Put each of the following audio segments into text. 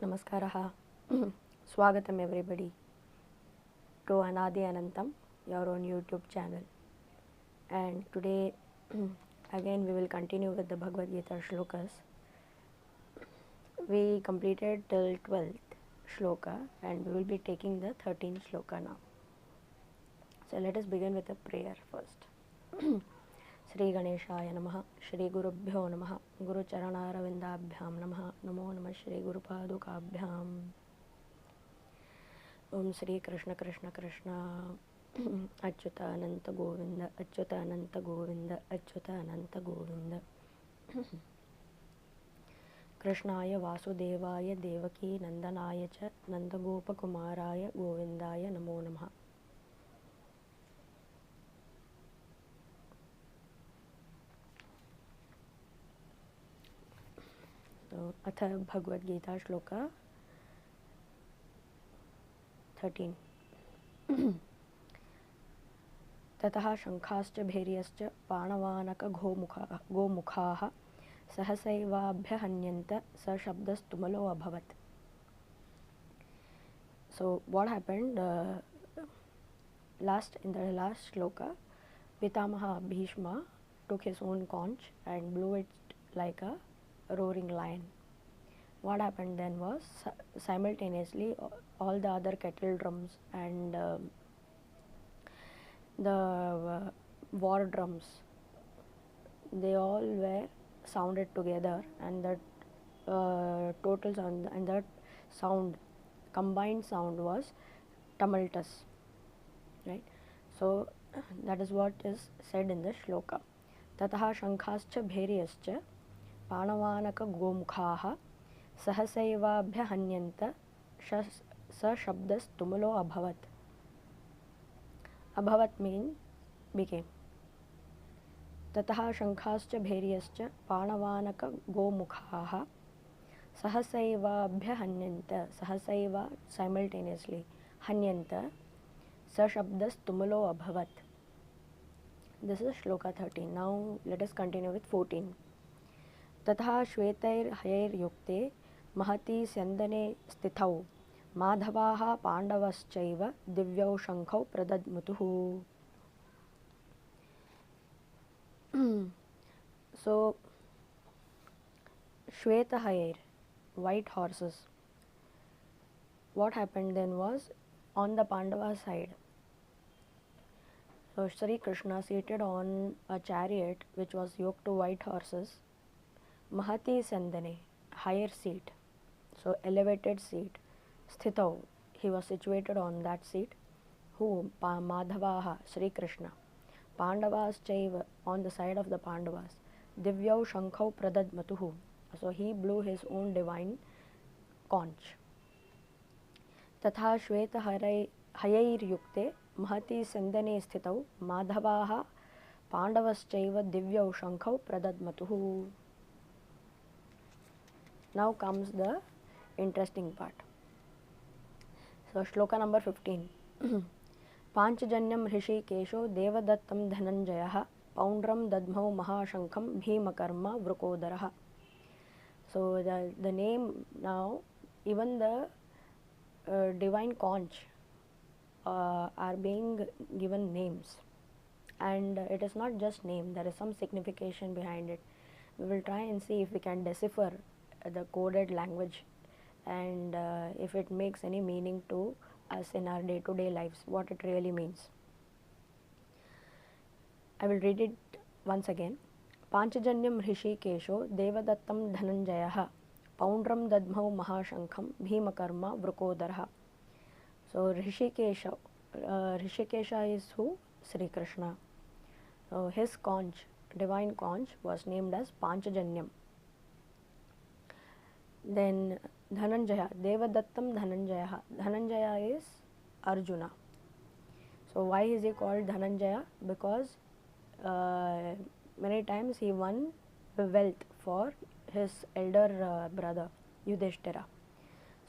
Namaskaraha. Swagatam everybody to Anadi Anantam, your own YouTube channel. And today again we will continue with the Bhagavad Gita Shlokas. We completed till 12th Shloka and we will be taking the 13th Shloka now. So let us begin with a prayer first. Shri Ganeshaya Namaha, Shri Gurubhyo Namaha, Guru Charanaravindaabhyam Namaha, Namo Namah Shri Guru Padukabhyam. Om Shri Krishna Krishna Krishna Achyuta Ananta Govinda Achyuta Ananta Govinda Achyuta Ananta Govinda Krishnaya Vasudevaya Devaki Nandanaya Cha Nandagopa Kumaraya Govindaya Namo Namaha. So, Atha Bhagavad Gita Shloka 13. ततः शंखाश्च भैर्यश्च पाणवानक गोमुखाः सहसैवाभ्यहन्यन्त स शब्दस्तुमलो अभवत्. So what happened in the last shloka, Pitamaha Bhishma took his own conch and blew it like a roaring lion. What happened then was simultaneously all the other kettle drums and the war drums, they all were sounded together, and that total sound and that sound, combined sound, was tumultuous, right? So that is what is said in the shloka. Tataha shankhascha bhairiyascha panavanaka gomukhaha sahasaivaabhya hanyanta sa shabdas tumulo abhavat. Abhavat means became. Tataha shankhascha bhairiyascha panavanaka gomukhaha sahasaivaabhya hanyanta, sahasaiva simultaneously, hanyanta sa shabdas tumulo abhavat. This is shloka 13. Now let us continue with 14. ततः श्वेतैर्हयैर्युक्ते महती स्यन्दने स्थितौ माधवाः पाण्डवश्चैव दिव्यौ शङ्खौ प्रदद्मुतुः. So Shwetahair, white horses. What happened then was, on the Pandava side, so Sri Krishna seated on a chariot which was yoked to white horses. Mahati Sandane, higher seat, so elevated seat. Sthitau, he was situated on that seat. Who? Madhavaha, Sri Krishna. Pandavas chaiva, on the side of the Pandavas. Divyau Shankau Pradadmatuhu, so he blew his own divine conch. Tatha Shweta Hayair Yukte Mahati Sandane Sthitau Madhavaha Pandavas chaiva Divyau Shankau Pradadmatuhu. Now comes the interesting part. So shloka number 15. Panchajanyam Hrishikesho Devadattam Dhananjayaha Poundram Dadmau Mahashankham Bhimakarma Vrkodaraha. So the name now, even the divine conch are being given names, and it is not just name, there is some signification behind it. We will try and see if we can decipher the coded language, and if it makes any meaning to us in our day-to-day lives, what it really means. I will read it once again. Panchajanyam Hrishikesho Devadattam Dhananjayaha Poundram Dadmau Mahashankham Bhimakarma Vrkodaraha. So Hrishikesha is who? Sri Krishna. So his conch, divine conch, was named as Panchajanyam. Then Dhananjaya, Devadattam Dhananjaya. Dhananjaya is Arjuna. So why is he called Dhananjaya? Because many times he won wealth for his elder brother Yudhishthira.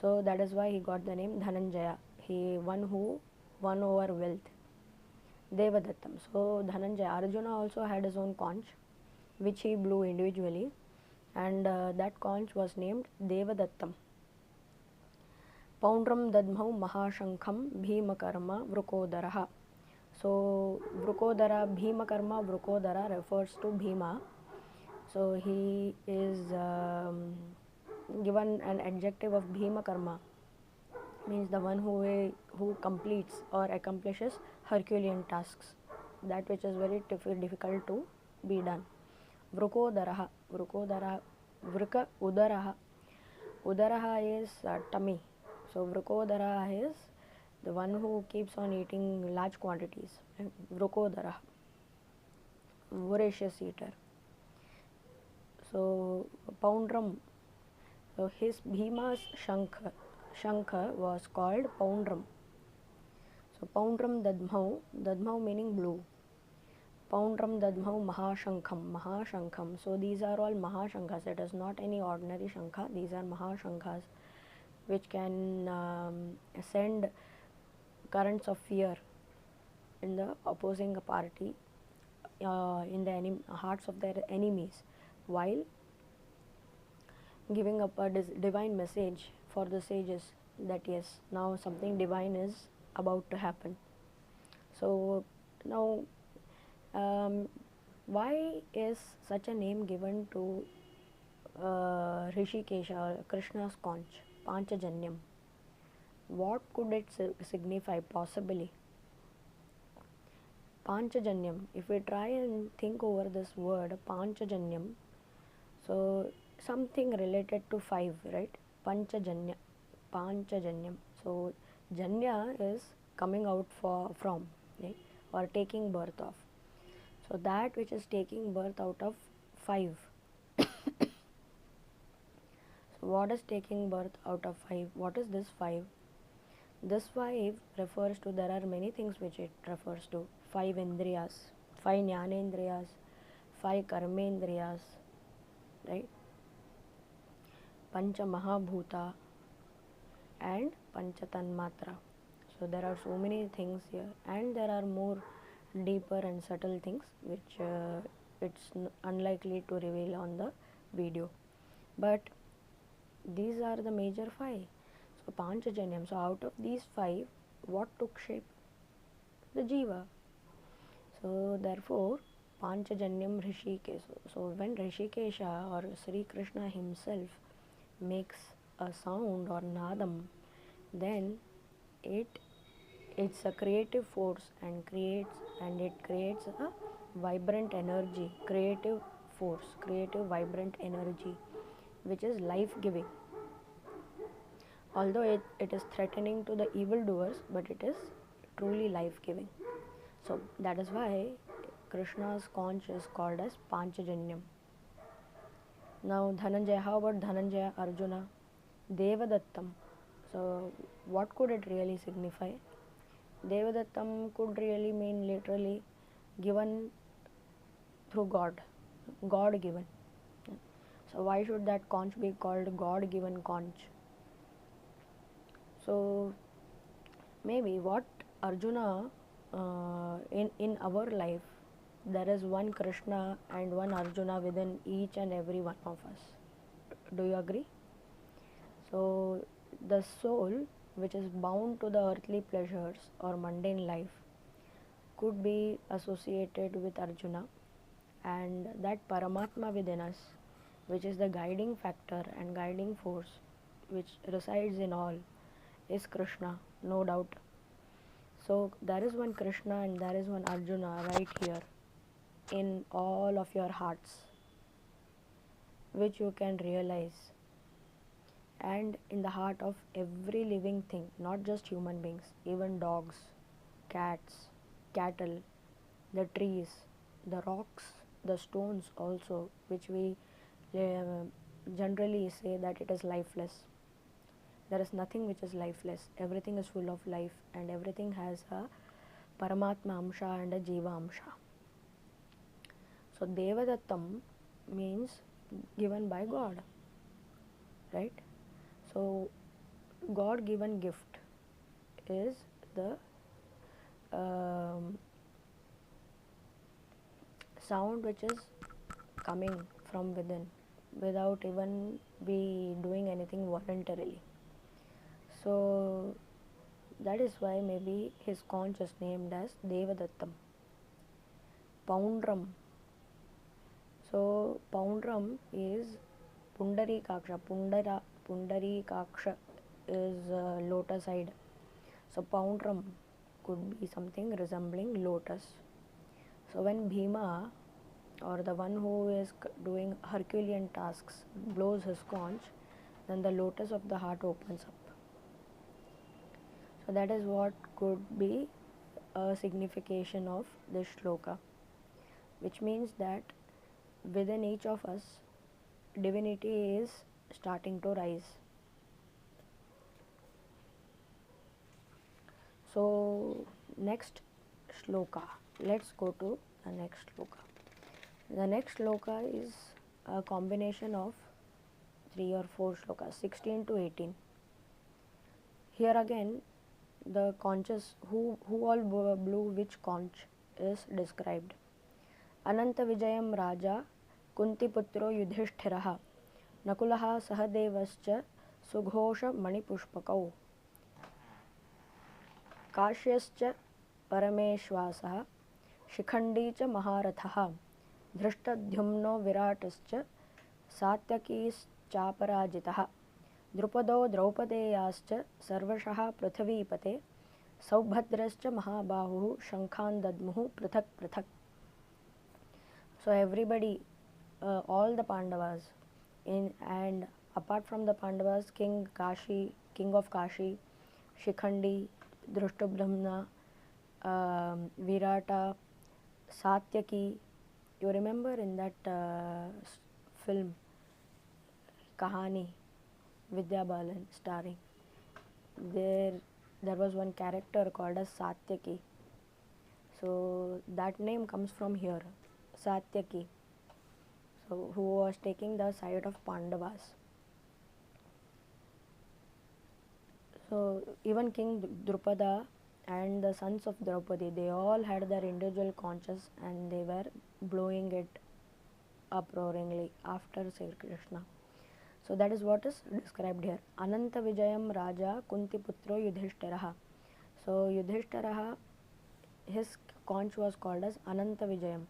So that is why he got the name Dhananjaya. He won over wealth. Devadattam. So Dhananjaya, Arjuna also had his own conch, which he blew individually, and that conch was named Devadattam. Poundram dadmau mahashankham bhimakarma vrukodaraha. So vrukodara, bhimakarma, vrukodara refers to Bhima. So he is given an adjective of bhimakarma, means the one who completes or accomplishes Herculean tasks, that which is very difficult to be done. Vrukodaraha, vrukodara, vrika udaraha. Udaraha is tummy. So vrukodara is the one who keeps on eating large quantities. Vrukodaraha, voracious eater. So Poundram, so his Bhima's Shankha was called Poundram. So Poundram dadmau, dadmau meaning blue. Poundram dadmau mahashankham. So these are all mahashankhas. It is not any ordinary shankha. These are mahashankhas which can send currents of fear in the opposing party, in the hearts of their enemies, while giving up a divine message for the sages that yes, now something divine is about to happen. So now, why is such a name given to Rishikesha, or Krishna's conch, Panchajanyam? What could it signify possibly? Panchajanyam, if we try and think over this word Panchajanyam, so something related to five, right? Panchajanya, Panchajanyam. So Janya is coming out from, right? Or taking birth of. So that which is taking birth out of five. So what is taking birth out of five? What is this five? This five refers to, there are many things which it refers to. Five indriyas, five jnanendriyas, five karmendriyas, right? Pancha Mahabhuta and Pancha Tanmatra. So there are so many things here, and there are more deeper and subtle things which it's unlikely to reveal on the video. But these are the major five. So Panchajanyam. So out of these five, what took shape? The jiva. So therefore, Panchajanyam Rishikesha. So when Rishikesha or Sri Krishna himself makes a sound or nadam, then it's a creative force and it creates a vibrant energy, creative force, creative vibrant energy, which is life giving. Although it is threatening to the evildoers, but it is truly life giving. So that is why Krishna's conch is called as Panchajanyam. Now Dhananjaya, how about Dhananjaya, Arjuna? Devadattam. So what could it really signify? Devadattam could really mean literally given through God, God given. So why should that conch be called God given conch? So maybe what Arjuna, in our life, there is one Krishna and one Arjuna within each and every one of us. Do you agree? So the soul which is bound to the earthly pleasures or mundane life could be associated with Arjuna, and that Paramatma within us, which is the guiding factor and guiding force which resides in all, is Krishna, no doubt. So there is one Krishna and there is one Arjuna right here in all of your hearts, which you can realize, and in the heart of every living thing, not just human beings, even dogs, cats, cattle, the trees, the rocks, the stones also, which we generally say that it is lifeless. There is nothing which is lifeless. Everything is full of life, and everything has a Paramatma Amsha and a Jiva Amsha. So Devadattam means given by God, right? So God given gift is the sound which is coming from within without even we doing anything voluntarily. So that is why maybe his conch is named as Devadattam. Poundram. So Poundram is Pundarikaksha. Pundarikaksha is lotus side. So Poundram could be something resembling lotus. So when Bhima, or the one who is doing Herculean tasks, blows his conch, then the lotus of the heart opens up. So that is what could be a signification of this shloka, which means that within each of us, divinity is starting to rise. So next shloka, let's go to the next shloka. The next shloka is a combination of 3 or 4 shlokas, 16 to 18. Here again, the conches, who all blew which conch is described. Ananta Vijayam Raja Kuntiputro Yudhishthiraha Nakulaha Sahadevascha Sughosha Manipushpakau Kashyascha Parameshwasaha Shikhandi cha Maharathaha Dhrishtadyumno Viratascha Satyakischaparajitaha Drupado Draupadeyascha Sarvashaha Prithvipate Saubhadrascha Mahabahu Shankhan Dadmuhu Prithak Prithak. So everybody, all the Pandavas, and apart from the Pandavas, King of Kashi, Shikhandi, Drishtadyumna, Virata, Satyaki. You remember in that film, Kahani, Vidya Balan starring, there was one character called as Satyaki. So that name comes from here, Satyaki. So who was taking the side of Pandavas. So even King Drupada and the sons of Draupadi, they all had their individual conches and they were blowing it uproaringly after Sri Krishna. So that is what is described here. Ananta Vijayam Raja Kuntiputro Yudhishthiraha. So Yudhishthiraha, his conch was called as Ananta Vijayam,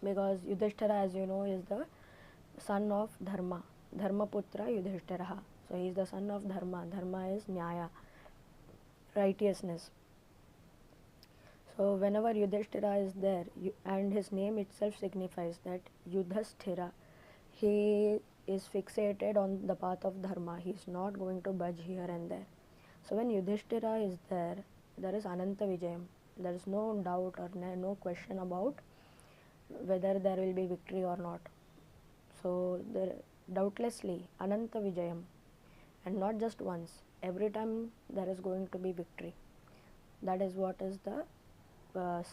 because Yudhishthira, as you know, is the son of Dharma. Dharmaputra Yudhishthiraha. So he is the son of Dharma. Dharma is Nyaya, righteousness. So whenever Yudhishthira is there, and his name itself signifies that Yudhasthira, he is fixated on the path of Dharma. He is not going to budge here and there. So when Yudhishthira is there, there is Ananta Vijayam. There is no doubt or no question about whether there will be victory or not. So there, doubtlessly Ananta Vijayam, and not just once, every time there is going to be victory. That is what is the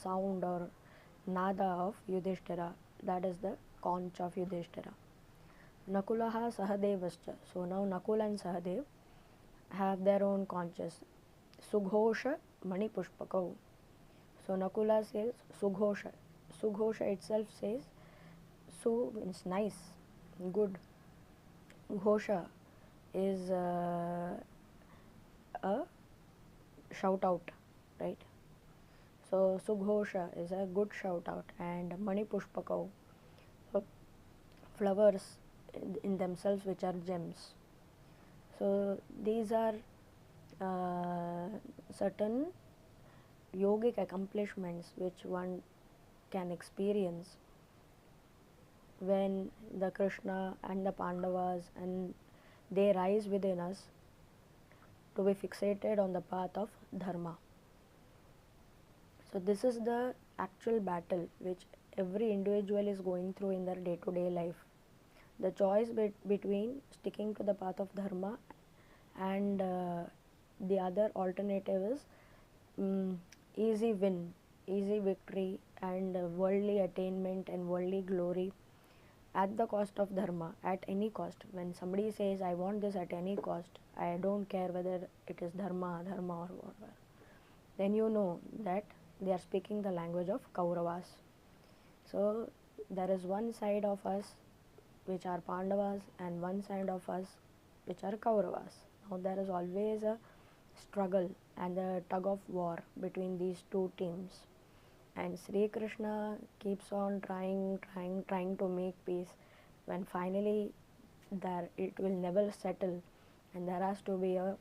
sound or nada of Yudhishthira. That is the conch of Yudhishthira. Nakulaha Sahadevascha. So now Nakul and Sahadev have their own conches. Sughosha Manipushpakau. So Nakula says Sughosha. Sughosha itself says Su means nice, good. Ghosha is a shout out, right? So Sughosha is a good shout out, and Manipushpakau, so flowers in themselves which are gems. So these are certain yogic accomplishments which one can experience when the Krishna and the Pandavas, and they rise within us to be fixated on the path of Dharma. So this is the actual battle which every individual is going through in their day-to-day life. The choice between sticking to the path of Dharma and the other alternative is easy win, easy victory, and worldly attainment and worldly glory at the cost of Dharma, at any cost. When somebody says, I want this at any cost, I don't care whether it is Dharma or whatever, then you know that they are speaking the language of Kauravas. So there is one side of us which are Pandavas and one side of us which are Kauravas. Now there is always a struggle and a tug of war between these two teams, and Sri Krishna keeps on trying to make peace, when finally there it will never settle and there has to be a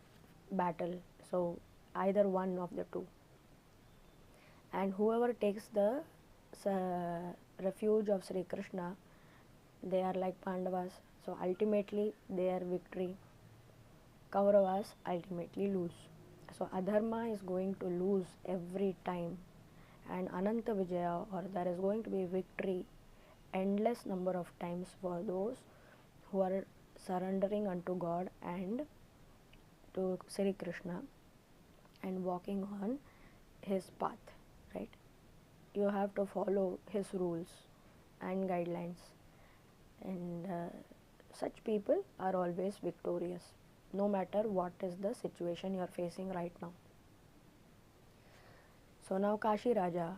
battle. So either one of the two, and whoever takes the refuge of Sri Krishna, they are like Pandavas, so ultimately their victory. Kauravas ultimately lose. So Adharma is going to lose every time, and Ananta Vijaya, or there is going to be victory endless number of times for those who are surrendering unto God and to Sri Krishna and walking on his path, right? You have to follow his rules and guidelines, and such people are always victorious, no matter what is the situation you are facing right now. So now Kashi Raja.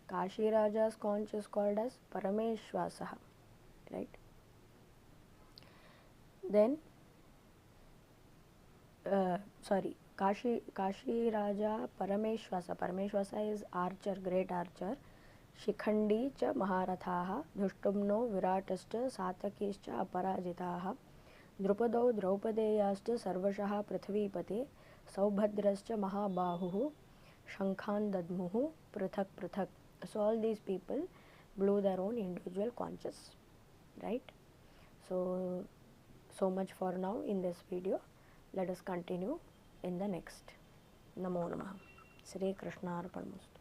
Kashi Raja's conch is called as Parameshwasaha, right? Then, Kashi Raja Parameshwasa. Parameshwasa is archer, great archer. Shikhandi cha Maharathaha, Dhushtumno Viratascha Satakischa Aparajitaha, Drupado Draupadeyascha Sarvashaha Prithvipate, Saubhadrascha Mahabahuhu, Shankhan Dadmuhu, Prithak Prithak. So all these people blew their own individual conches, right? So much for now in this video. Let us continue in the next. Namo Namaha. Shri Krishna Arpanastu.